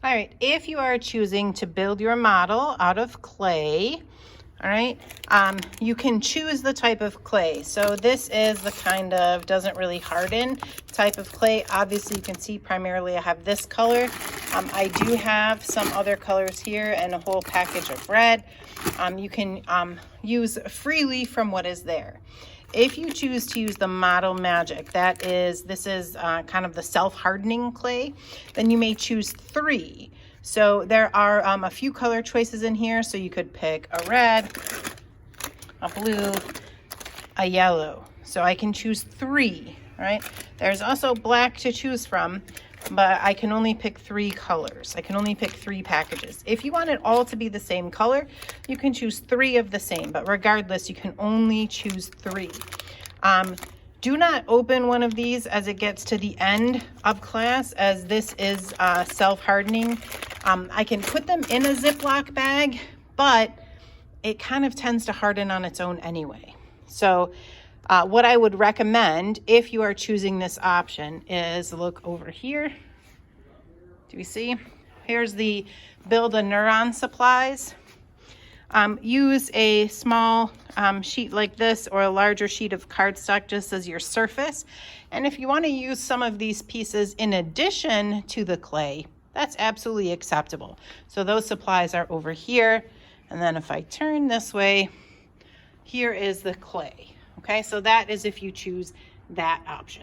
All right, if you are choosing to build your model out of clay, all right, you can choose the type of clay. So this is the kind of doesn't really harden type of clay. Obviously you can see primarily I have this color. I do have some other colors here and a whole package of red. You can use freely from what is there. If you choose to use the Model Magic, this is kind of the self-hardening clay, then you may choose 3. So there are a few color choices in here. So you could pick a red, a blue, a yellow. So I can choose 3, right? There's also black to choose from, but I can only pick 3 colors. I can only pick 3 packages. If you want it all to be the same color, you can choose 3 of the same, but regardless, you can only choose 3. Do not open one of these as it gets to the end of class, as this is self-hardening. I can put them in a Ziploc bag, but it kind of tends to harden on its own anyway. So what I would recommend if you are choosing this option is look over here. Do you see? Here's the Build a Neuron supplies. Use a small sheet like this or a larger sheet of cardstock just as your surface. And if you want to use some of these pieces in addition to the clay, that's absolutely acceptable. So those supplies are over here. And then if I turn this way, here is the clay. Okay, so that is if you choose that option.